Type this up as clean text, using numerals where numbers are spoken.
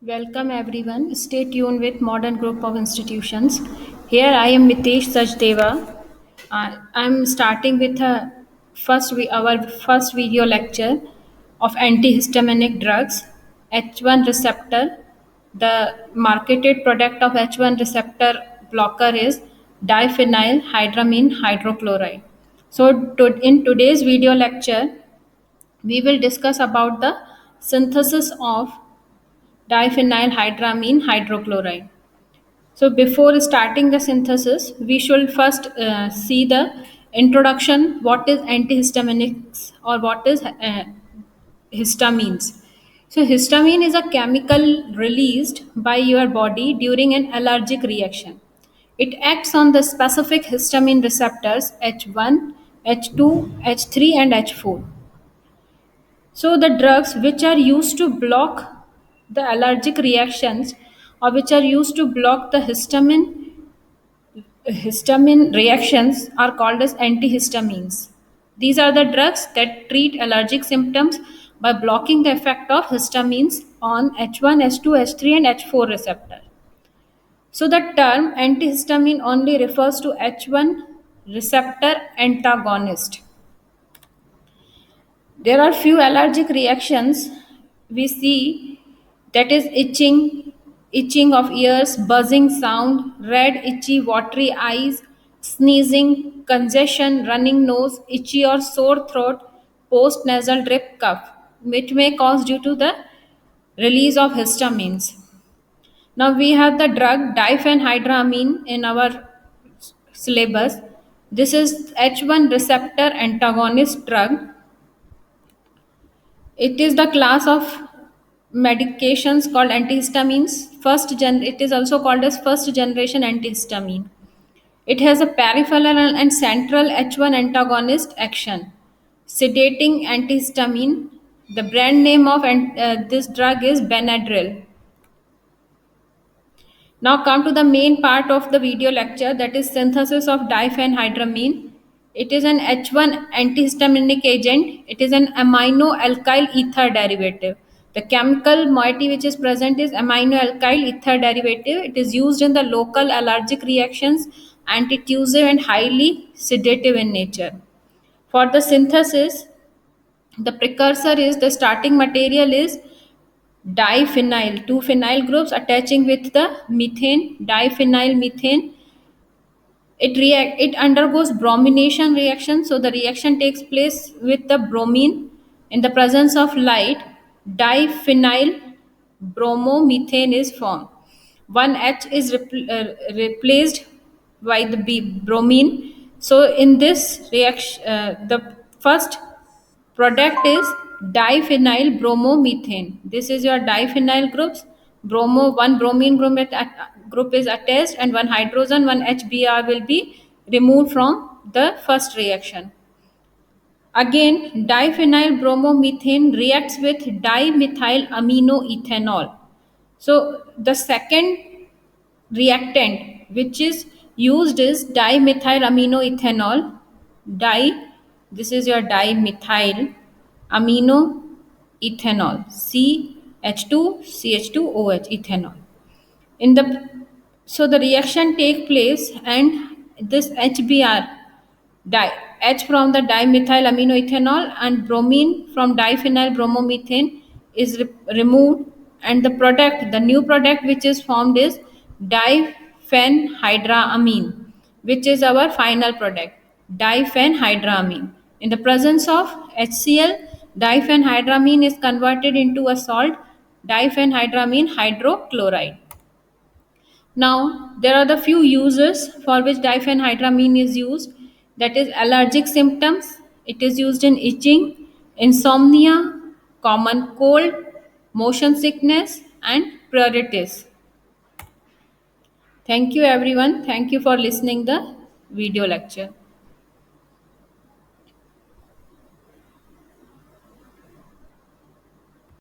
Welcome everyone. Stay tuned with Modern Group of Institutions. Here I am Mitesh Sachdeva. I'm starting with our first video lecture of antihistaminic drugs, H1 receptor. The marketed product of H1 receptor blocker is diphenyl hydramine hydrochloride. In today's video lecture, we will discuss about the synthesis of diphenylhydramine hydrochloride. So before starting the synthesis, we should first see the introduction. What is antihistaminics or what is histamines? So histamine is a chemical released by your body during an allergic reaction. It acts on the specific histamine receptors H1, H2, H3 and H4. So the drugs which are used to block the allergic reactions or which are used to block the histamine reactions are called as antihistamines. These are the drugs that treat allergic symptoms by blocking the effect of histamines on H1, H2, H3 and H4 receptor. So the term antihistamine only refers to H1 receptor antagonist. There are few allergic reactions we see, that is itching of ears, buzzing sound, red, itchy, watery eyes, sneezing, congestion, running nose, itchy or sore throat, post nasal drip cough, which may cause due to the release of histamines. Now we have the drug diphenhydramine in our syllabus. This is H1 receptor antagonist drug. It is the class of medications called antihistamines. It is also called as first generation antihistamine. It has a peripheral and central H1 antagonist action. Sedating antihistamine. The brand name of this drug is Benadryl. Now come to the main part of the video lecture, that is synthesis of diphenhydramine. It is an H1 antihistaminic agent. It is an amino alkyl ether derivative. The chemical moiety which is present is amino alkyl ether derivative. It is used in the local allergic reactions, antitussive and highly sedative in nature. For the synthesis, the precursor is the starting material is diphenyl, two phenyl groups attaching with the methane, diphenyl methane. It undergoes bromination reaction, so the reaction takes place with the bromine. In the presence of light, diphenyl bromomethane is formed. One H is replaced by the bromine. So in this reaction, the first product is diphenyl bromomethane. This is your diphenyl groups. One bromine group is attached and one hydrogen, one HBr will be removed from the first reaction. Again, diphenyl bromomethane reacts with dimethyl aminoethanol. So the second reactant which is used is dimethyl aminoethanol. Di, this is your dimethyl aminoethanol, CH2CH2OH ethanol. In the So the reaction take place and this HBr, di, H from the dimethyl aminoethanol and bromine from diphenyl bromomethane is removed, and the new product which is formed is diphenhydramine, which is our final product, diphenhydramine. In the presence of HCl, diphenhydramine is converted into a salt, diphenhydramine hydrochloride. Now, there are the few uses for which diphenhydramine is used. That is allergic symptoms. It is used in itching, insomnia, common cold, motion sickness, and pruritus. Thank you everyone. Thank you for listening the video lecture.